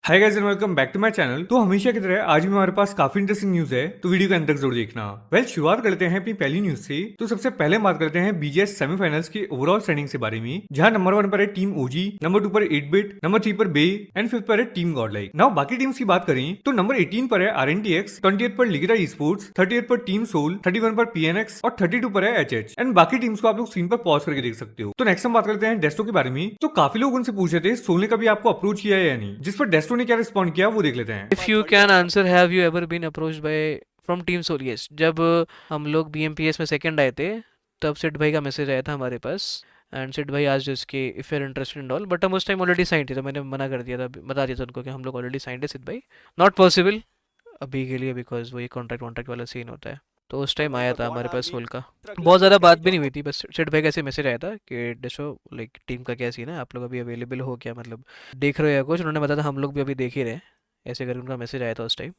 Hi guys and welcome back to my channel. तो हमेशा की तरह आज भी हमारे पास काफी इंटरेस्टिंग न्यूज है, तो वीडियो के अंत तक जरूर देखना। शुरुआत करते हैं अपनी पहली न्यूज से। तो सबसे पहले बात करते हैं बीजीएस सेमीफाइनल्स के ओवरऑल स्टैंडिंग के बारे में, जहां नंबर 1 पर है टीम ओजी, नंबर 2 पर 8-बिट, नंबर 3 पर बे एंड 5th पर है टीम गॉडलाइक। नाउ बाकी टीम्स की बात करें तो नंबर 18 पर है आरएनटीएक्स, 28 पर लिगेरा स्पोर्ट्स, 38 पर टीम सोल, 31 पर पीएनएक्स और 32 पर है एचएच। एंड बाकी टीम्स को आप लोग स्क्रीन पर पॉज करके देख सकते हो। तो नेक्स्ट हम बात करते हैं डेस्टो के बारे में। तो काफी लोग उनसे पूछ रहे थे सोल ने कभी आपको अप्रोच किया है या नहीं, जिस पर डेस्टो ने क्या रिस्पॉन्ड किया वो देख लेते हैं। If you can answer, have you ever been approached by from team Soul? Yes, जब हम लोग बीएमपीएस में सेकंड आए थे तब सिड भाई का मैसेज आया था हमारे पास एंड सिड भाई आज इसके if you are interested in all, but हम उस टाइम ऑलरेडी साइन थे तो मैंने मना कर दिया था, बता दिया था उनको कि हम लोग ऑलरेडी साइंड है सिड भाई, नॉट पॉसिबल अभी के लिए, बिकॉज वो ये कॉन्ट्रैक्ट वॉन्ट्रैक्ट वाला सीन होता है। तो उस टाइम आया था हमारे पास सोल का, बहुत ज़्यादा बात भी नहीं हुई थी, बस सिड भाई का ऐसे मैसेज आया था कि डिशो लाइक टीम का क्या सीन है, आप लोग अभी अवेलेबल हो क्या, मतलब देख रहे हो या कुछ, उन्होंने बताया था हम लोग भी अभी देख ही रहे हैं, ऐसे करके उनका मैसेज आया था उस टाइम।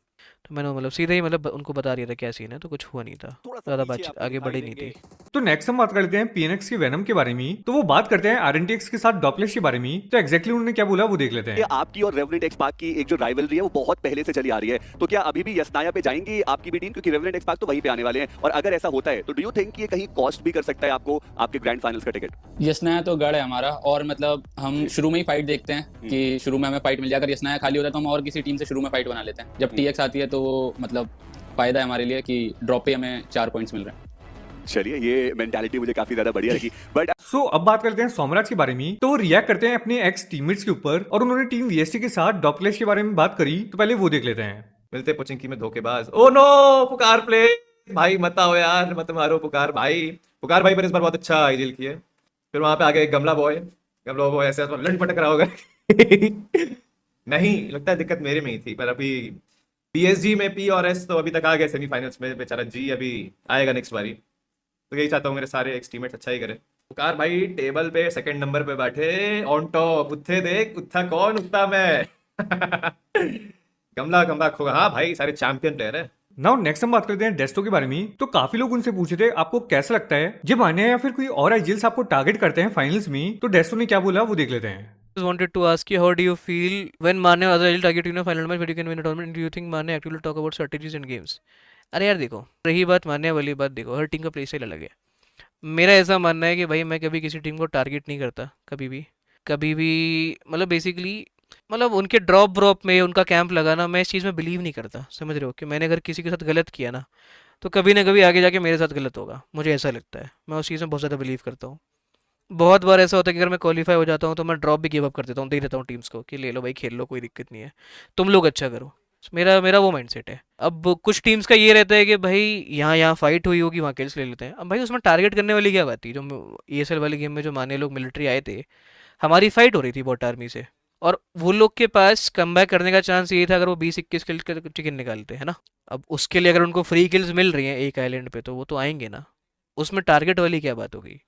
तो मैंने मतलब सीधे ही मतलब उनको बता दिया था क्या सीन है, तो कुछ हुआ नहीं था, ज़्यादा बातचीत आगे बढ़ी नहीं थी। तो नेक्स्ट हम बात करते हैं पीएनएक्स के वेनम के बारे में। तो वो बात करते हैं आरएनटीएक्स के साथ डॉपलेस के बारे में। तो एग्जैक्टली उन्होंने क्या बोला वो देख लेते ये हैं। आपकी और रेवलेंट एक्सपार्क की एक जो राइवलरी है वो बहुत पहले से चली आ रही है, तो क्या अभी भी यस्नाया पे जाएंगी आपकी भी टीम, क्योंकि रेवलेंट एक्सपार्क तो वहीं पे आने वाले हैं, और अगर ऐसा होता है तो डू यू थिंक ये कहीं कॉस्ट भी कर सकता है आपको आपके ग्रैंड फाइनल्स का टिकट? यस्नाया तो गढ़ है हमारा, और मतलब हम शुरू में ही फाइट देखते हैं कि शुरू में हमें फाइट मिल जाए, अगर यस्नाया खाली होता है तो हम और किसी टीम से शुरू में फाइट बना लेते हैं। जब टीएक्स आती है तो वो मतलब फायदा है हमारे लिए कि ड्रॉप पे हमें 4 पॉइंट्स मिल रहे हैं। चलिए, ये मेंटालिटी मुझे काफी ज्यादा बढ़िया लगी। बट सो अब बात करते हैं सोमराज के बारे में। तो वो रिएक्ट करते हैं अपने एक्स टीममेट्स के ऊपर और उन्होंने टीम वीएसटी के साथ डॉपलेस के बारे में बात करी। तो पहले वो देख लेते हैं। मिलते पोचिंकी में धोखेबाज। ओ नो, पुकार प्ले भाई, मत आओ यार, मत मारो पुकार भाई। पुकार भाई पर इस बार बहुत अच्छा आईजीएल किए। फिर वहां पे आ गया एक गमला बॉय ऐसे तो लड़ पटक रहा होगा। नहीं लगता है, दिक्कत मेरे में ही थी, पर अभी पीएसजी में पी और एस तो अभी तक आ गए सेमीफाइनल्स में, बेचारा जी अभी आएगा नेक्स्ट बारी। तो यही चाहता हूँ मेरे सारे एक्स टीममेट्स अच्छा ही करे। पुकार भाई टेबल पे सेकंड नंबर पे बैठे ऑन टॉप, उत्थे देख उत्था कौन उत्ता मैं। गमला गमला खो, हाँ भाई सारे चैंपियन प्लेयर है। नाउ नेक्स्ट हम बात करते हैं डेस्टो के बारे में। तो काफी लोग उनसे पूछे थे आपको कैसा लगता है जब मान्या या फिर कोई और आईजीएल्स आपको टारगेट करते हैं फाइनल्स में। तो डेस्टो ने क्या बोला वो देख लेते हैं। Just wanted to ask you, how do you feel when Mane or other target you in a final match where you can win a tournament? Do you think Mane actually talk about strategies and games? अरे यार देखो, रही बात मानने वाली बात, देखो हर team का प्ले स्टाइल अलग है। मेरा ऐसा मानना है कि भाई मैं कभी किसी टीम को टारगेट नहीं करता, कभी भी मतलब बेसिकली, मतलब उनके ड्रॉप व्रॉप में उनका कैंप लगाना, मैं इस चीज़ में बिलीव नहीं करता, समझ रहे हो, कि मैंने अगर किसी के साथ गलत किया ना तो कभी ना कभी आगे जाके मेरे साथ गलत होगा, मुझे ऐसा लगता है, मैं उस चीज़ में बहुत ज़्यादा बिलीव करता हूँ। बहुत बार ऐसा होता है कि अगर मैं क्वालिफाई हो जाता हूँ तो मैं ड्रॉप भी गिव अप कर देता हूँ, दे देता हूँ टीम्स को कि ले लो भाई, खेल लो, कोई दिक्कत नहीं है, तुम लोग अच्छा करो। मेरा मेरा वो माइंडसेट है। अब कुछ टीम्स का ये रहता है कि भाई यहाँ यहाँ फाइट हुई होगी, वहाँ किल्स ले लेते हैं। अब भाई उसमें टारगेट करने वाली क्या बात थी, जो ईएसएल वाले गेम में जो माने लोग मिलिट्री आए थे, हमारी फाइट हो रही थी बॉट आर्मी से, और वो लोग के पास कमबैक करने का चांस ये था अगर वो 20-21 किल का चिकन निकालते हैं ना। अब उसके लिए अगर उनको फ्री किल्स मिल रही हैं एक आइलैंड पे तो वो तो आएंगे ना, उसमें टारगेट वाली क्या बात हो गई,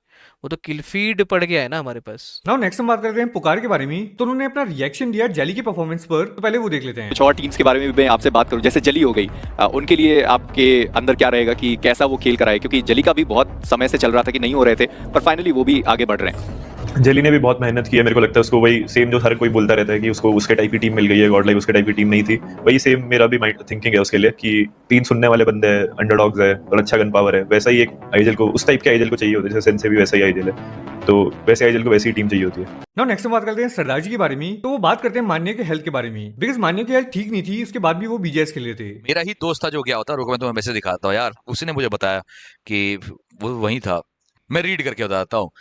वो तो किल फीड पड़ गया है ना हमारे पास। नाउ नेक्स्ट हम बात करते हैं पुकार के बारे में। तो उन्होंने अपना रिएक्शन दिया जेली की परफॉर्मेंस पर। तो पहले वो देख लेते हैं। कुछ और टीम्स के बारे में भी मैं आपसे बात करूं, जैसे जली हो गई, उनके लिए आपके अंदर क्या रहेगा कि कैसा वो खेल कराए, क्योंकि जली का भी बहुत समय से चल रहा था कि नहीं हो रहे थे, पर फाइनली वो भी आगे बढ़ रहे हैं। जेली ने भी बहुत मेहनत की है, मेरे को लगता है उसको वही सेम जो हर कोई बोलता रहता है कि उसको उसके टाइप की टीम मिल गई है, गॉड लाइक उसके टाइप की टीम नहीं थी, वही सेम मेरा भी माइंड थिंकिंग है उसके लिए कि 3 सुनने वाले बंदे हैं, अंडरडॉग्स है और अच्छा गन पावर है। वैसा ही एक आईजीएल को, उस टाइप के आईजीएल को चाहिए होता है, जैसे सेंसे भी वैसा ही आईजीएल है, तो वैसे आईजीएल को वैसी ही टीम चाहिए होती है। नाउ नेक्स्ट हम बात करते हैं सरदार जी के बारे में। तो वो बात करते हैं मान्या के हेल्थ के बारे में, बिकॉज मान्या की हेल्थ ठीक नहीं थी, उसके बाद भी वो बीजेएस खेल रहे थे। मेरा ही दोस्त था जो गया होता, रुको मैं तुम्हें मैसेज दिखाता हूँ यार, उसी ने मुझे बताया कि वो वहीं था, मैं रीड करके बताता हूँ।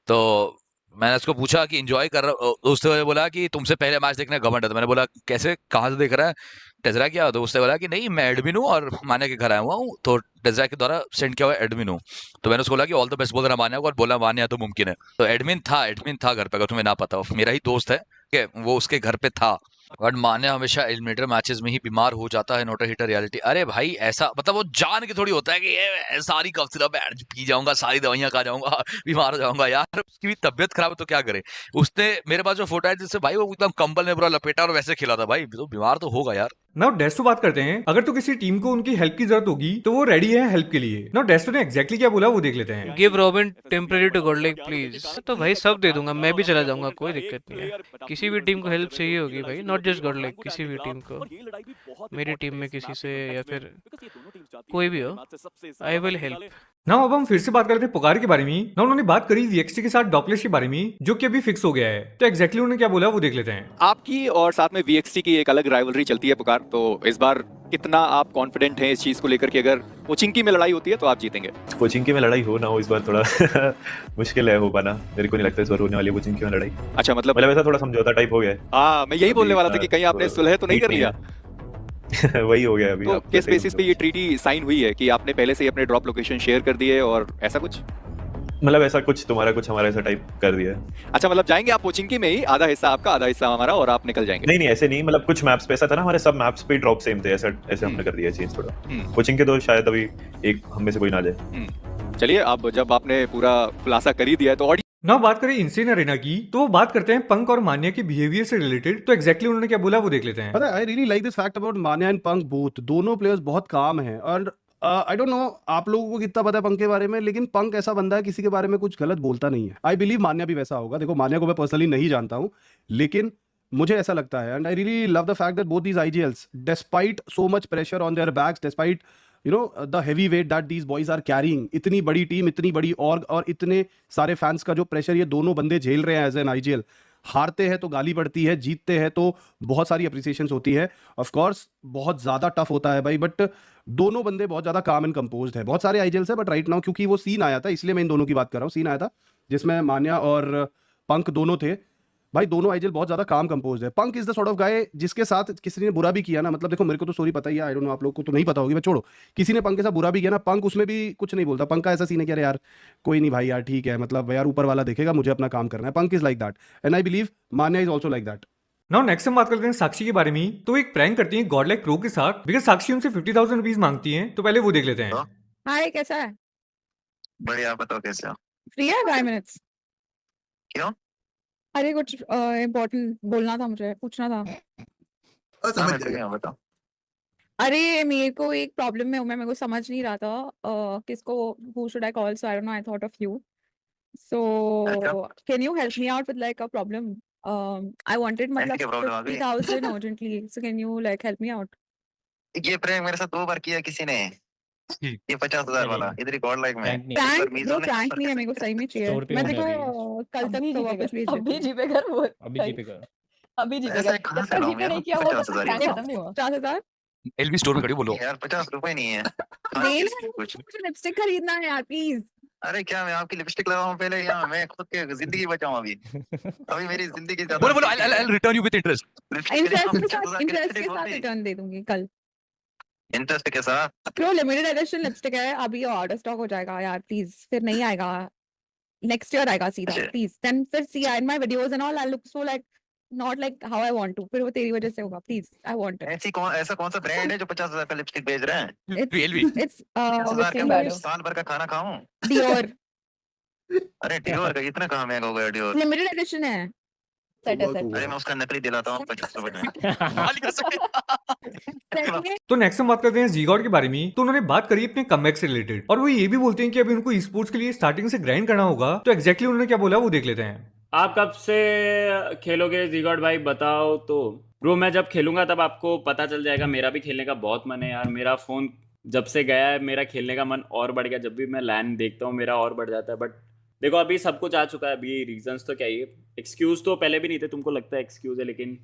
तो मैंने उसको पूछा कि एंजॉय कर रहा, उसने बोला कि तुमसे पहले मैच देखने का घमंड है। तो मैंने बोला कैसे, कहाँ से देख रहा है, टेजरा क्या? तो उसने बोला कि नहीं मैं एडमिन हूँ और मान्या के घर आया हुआ हूँ, तो टेजरा के द्वारा सेंड किया हुआ एडमिन हूँ। तो मैंने उसको बोला कि ऑल द बेस्ट बोल रहा मान्या को, और बोला मान्या तो मुमकिन है। तो एडमिन था घर पे, अगर तुम्हें ना पता हो, मेरा ही दोस्त है कि वो उसके घर पे था। बट मान्या हमेशा एलिमिनेटर मैचेस में ही बीमार हो जाता है, नॉट अ हिटर रियलिटी। अरे भाई ऐसा मतलब वो जान के थोड़ी होता है कि ये सारी कफ सिरप पी जाऊंगा, सारी दवाइयां खा जाऊंगा, बीमार हो जाऊंगा यार, उसकी भी तबियत खराब है तो क्या करे। उसने मेरे पास जो फोटो है जिससे भाई वो एकदम कंबल में पूरा लपेटा और वैसे खिला था, भाई तो बीमार तो होगा यार। नाउ डेस्टो बात करते हैं, अगर तो किसी टीम को उनकी हेल्प की जरूरत होगी तो वो रेडी है हेल्प के लिए। नाउ डेस्टो ने एग्जैक्टली क्या बोला वो देख लेते हैं। Give Robin temporary to Godlike please. तो भाई सब दे दूंगा, मैं भी चला जाऊंगा, कोई दिक्कत नहीं है। किसी भी टीम को हेल्प चाहिए होगी भाई, नॉट जस्ट गॉडलाइक, किसी भी टीम को, मेरी टीम में किसी से या फिर कोई भी हो, आई विल हेल्प। नाउ अब हम फिर से बात करते हैं पुकार के बारे में। ना उन्होंने बात करी वीएक्सटी के साथ डॉपलेस के बारे में, जो कि अभी फिक्स हो गया है। तो एग्जैक्टली उन्होंने क्या बोला वो देख लेते हैं। आपकी और साथ में वीएक्सटी की एक अलग राइवलरी चलती है पुकार, तो इस बार कितना आप कॉन्फिडेंट हैं इस चीज को लेकर कि अगर पोचिंकी में लड़ाई होती है तो आप जीतेंगे? कोचिंग में लड़ाई हो ना हो इस बार थोड़ा मुश्किल है हो पाना, मेरे को नहीं लगता इस बार होने वाली है कोचिंग में लड़ाई। अच्छा, मतलब मतलब ऐसा थोड़ा समझौता टाइप हो गया है। हाँ, मैं यही बोलने वाला था कि कहीं आपने सुलह तो नहीं कर लिया? वही हो गया अभी। तो किस बेसिस पे ये ट्रीटी साइन हुई है कि आपने पहले से ही अपने ड्रॉप लोकेशन शेयर कर दिए और ऐसा कुछ? मतलब ऐसा कुछ तुम्हारा कुछ हमारा ऐसा टाइप कर दिया है। अच्छा, मतलब जाएंगे आप पोचिंकी में ही, आधा हिस्सा आपका आधा हिस्सा हमारा, और आप निकल जाएंगे? नहीं नहीं ऐसे नहीं, मतलब कुछ मैप्स पे ऐसा था ना, हमारे सब मैप्स पे ड्रॉप सेम थे, ऐसा ऐसे हमने कर दिया चेंज थोड़ा। कोचिंग के तो शायद अभी एक हम में से कोई ना जाए। चलिए, अब जब आपने पूरा खुलासा कर ही दिया है तो ना बात करें इनसेन अरेना की, तो वो बात करते हैं पंक और मान्या के बिहेवियर से रिलेटेड। तो एग्जैक्टली उन्होंने क्या बोला वो देख लेते हैं। पता है, I really like this fact about Manya and punk both. दोनों प्लेयर्स बहुत काम हैं और आई डोंट नो आप लोगों को कितना पता है पंक के बारे में, लेकिन पंक ऐसा बंदा है किसी के बारे में कुछ गलत बोलता नहीं है। आई बिलीव मान्या भी वैसा होगा। देखो, मान्या को मैं पर्सनली नहीं जानता हूँ, लेकिन मुझे ऐसा लगता है and I really love the fact that both these IGLs, despite so much pressure on their backs, despite you know the heavy weight that these boys are carrying, इतनी बड़ी टीम, इतनी बड़ी ऑर्ग और इतने सारे फैंस का जो pressure ये दोनों बंदे झेल रहे हैं एज एन आईजीएल। हारते हैं तो गाली पड़ती है, जीतते हैं तो बहुत सारी अप्रिसिएशंस होती है। ऑफ कोर्स बहुत ज़्यादा टफ होता है भाई, बट दोनों बंदे बहुत ज़्यादा काम एंड कंपोज्ड है। बहुत सारे आईजीएल्स है, बट राइट नाउ क्योंकि वो सीन आया था इसलिए मैं इन दोनों की बात कर रहा हूँ। सीन आया था जिसमें मान्या और पंक दोनों थे भाई, दोनों आईजीएल बहुत ज्यादा काम कंपोज है। Punk is the sort of guy जिसके साथ किसी ने बुरा भी किया ना, मतलब देखो मेरे को तो स्टोरी पता ही है, आई डोंट नो आप लोग को तो नहीं पता होगी, मैं छोड़ो, किसी ने पंक के साथ बुरा भी किया ना, पंक उसमें भी कुछ नहीं बोलता। पंक का ऐसा सीन है कि अरे यार कोई नहीं भाई यार ठीक है, मतलब यार ऊपर वाला देखेगा, मुझे अपना काम करना है। Punk is like that and I believe Manya is also like that. Now next हम बात करते हैं साक्षी के बारे में। तो एक प्रैंक करती है गॉडलाइक प्रो के साथ, बिकॉज साक्षी उनसे 50,000 रुपीज मांगती है। तो पहले वो देख लेते हैं। हाय, कैसा है? बढ़िया, आप बताओ कैसे हो? फ्री है 5 मिनट्स? क्यों? अरे कुछ इम्पोर्टेंट बोलना था, मुझे पूछना था। समझ गया, बताओ। अरे मेरे को एक प्रॉब्लम में हूँ मैं, मेरे को समझ नहीं रहा था किसको, who should I call, so I don't know, I thought of you. So can you help me out with like a problem? I wanted ऐसी मतलब क्या प्रॉब्लम आ गई? 50,000 urgently, so can you like help me out? ये prank मेरे साथ 2 बार किया किसी ने। ये 50,000 वाला इधर रिकॉर्ड लाइक में। प्रैंक नो, प्रैंक नहीं है, मेरे को सही में चाहिए। मैं देखो कल तक तो वापस भेज अभी देती जीपे कर वो, अभी जीपे कर। अभी जीपे ऐसा कर, कहाँ जब से तक लाऊं जीपे यार? नहीं किया वो 50,000 प्रैंक ही खत्म नहीं हुआ। 50,000 एलबी स्टोर में खड़ी बोलो। यार 50 रुपए नहीं है। दे कुछ। मुझे लिपस्टिक खरीदना है यार प्लीज। अरे क्या मैं आपकी लिपस्टिक लगाऊं पहले, या मैं खुद की जिंदगी बचाऊं? अभी मेरी जिंदगी ज्यादा। बोलो बोलो, I'll return you with interest. Interest के साथ रिटर्न दे दूंगी कल। इंटरेस्ट के साथ? प्रो लिमिटेड एडिशन लिपस्टिक है, अभी आउट ऑफ स्टॉक हो जाएगा यार प्लीज, फिर नहीं आएगा, नेक्स्ट ईयर आएगा सीधा प्लीज। देन फिर see in my videos and all I look so like not like how I want to, फिर वो तेरी वजह से होगा प्लीज, आई वांट इट। ऐसा कौन सा ब्रांड है जो 50,000 का लिपस्टिक बेच रहे हैं? इट्स 50,000 का मैं साल भर का खाना खाऊं? डियोर। अरे डियोर का इतना कहाँ महंगा हो गया डियोर? लिमिटेड एडिशन है। सेट है, सेट। अरे मैं उसका नकली दिलाता हूँ 50 रुपए में। तो नेक्स्ट हम बात करते हैं जीगॉड के बारे में। तो उन्होंने बात करी अपने कमबैक से रिलेटेड, और वो ये भी बोलते हैं कि अभी उनको स्पोर्ट्स के लिए स्टार्टिंग से ग्राइंड करना होगा। तो एग्जैक्टली उन्होंने क्या बोला वो देख लेते हैं। आप कब से खेलोगे जीगॉड भाई, बताओ तो। ब्रो मैं जब खेलूंगा तब आपको पता चल जाएगा। मेरा भी खेलने का बहुत मन है यार। मेरा फोन जब से गया है मेरा खेलने का मन और बढ़ गया। जब भी मैं लैन देखता हूँ मेरा और बढ़ जाता है। बट देखो अभी सब कुछ आ चुका है। अभी रीजंस तो क्या ही है, एक्सक्यूज तो पहले भी नहीं थे, तुमको लगता है एक्सक्यूज है, लेकिन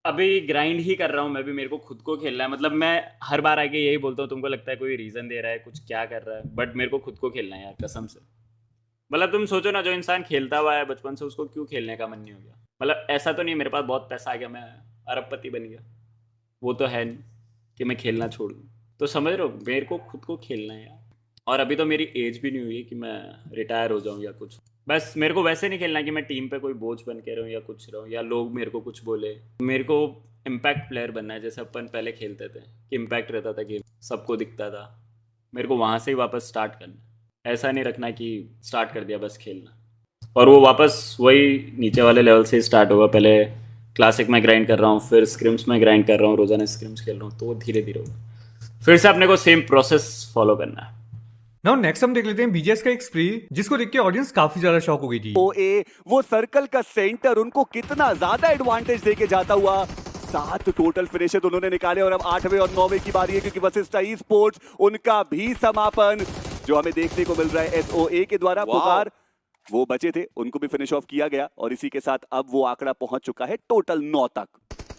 अभी ग्राइंड ही कर रहा हूँ मैं भी। मेरे को खुद को खेलना है। मतलब मैं हर बार आके यही बोलता हूँ, तुमको लगता है कोई रीजन दे रहा है, कुछ क्या कर रहा है, बट मेरे को खुद को खेलना है यार कसम से। मतलब तुम सोचो ना, जो इंसान खेलता हुआ है बचपन से, उसको क्यों खेलने का मन नहीं हो गया? मतलब ऐसा तो नहीं मेरे पास बहुत पैसा आ गया मैं अरबपति बन गया, वो तो है नहीं कि मैं खेलना छोड़ दूँ। तो समझ रहे हो, मेरे को खुद को खेलना है यार। और अभी तो मेरी एज भी नहीं हुई है कि मैं रिटायर हो जाऊँ या कुछ। बस मेरे को वैसे नहीं खेलना कि मैं टीम पे कोई बोझ बन के रहूँ या कुछ रहूँ, या लोग मेरे को कुछ बोले। मेरे को इम्पैक्ट प्लेयर बनना है, जैसे अपन पहले खेलते थे कि इम्पैक्ट रहता था, कि सबको दिखता था। मेरे को वहाँ से ही वापस स्टार्ट करना है। ऐसा नहीं रखना कि स्टार्ट कर दिया बस खेलना, और वो वापस वही नीचे वाले लेवल से स्टार्ट होगा। पहले क्लासिक में ग्राइंड कर रहा हूँ, फिर स्क्रिम्स में ग्राइंड कर रहा हूँ, रोजाना स्क्रिम्स खेल रहा हूँ, तो धीरे धीरे होगा। फिर से अपने को सेम प्रोसेस फॉलो करना है। नाउ नेक्स्ट हम देख लेते हैं बीजेएस का एक स्प्री जिसको देख के ऑडियंस काफी ज्यादा शॉक हो गई थी। ओए वो सर्कल का सेंटर उनको कितना ज्यादा एडवांटेज देके जाता हुआ 7 टोटल फिनिशेस उन्होंने निकाले और अब 8वें और 9वें की बारी है क्योंकि वशिष्ठ ई स्पोर्ट्स उनका भी समापन जो हमें देखने को मिल रहा है एसओए के द्वारा। पुकार वो बचे थे, उनको भी फिनिश ऑफ किया गया और इसी के साथ अब वो आंकड़ा पहुंच चुका है टोटल 9 तक।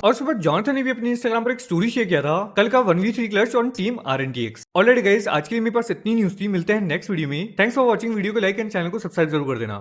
और सुबह जॉनथन ने भी अपने इंस्टाग्राम पर एक स्टोरी शेयर किया था कल का 1v3 clutch on team RNTX। Already guys आज के लिए मेरे पास इतनी न्यूज थी, मिलते हैं नेक्स्ट वीडियो में। थैंक्स फॉर वॉचिंग, वीडियो को लाइक एंड चैनल को सब्सक्राइब जरूर कर देना।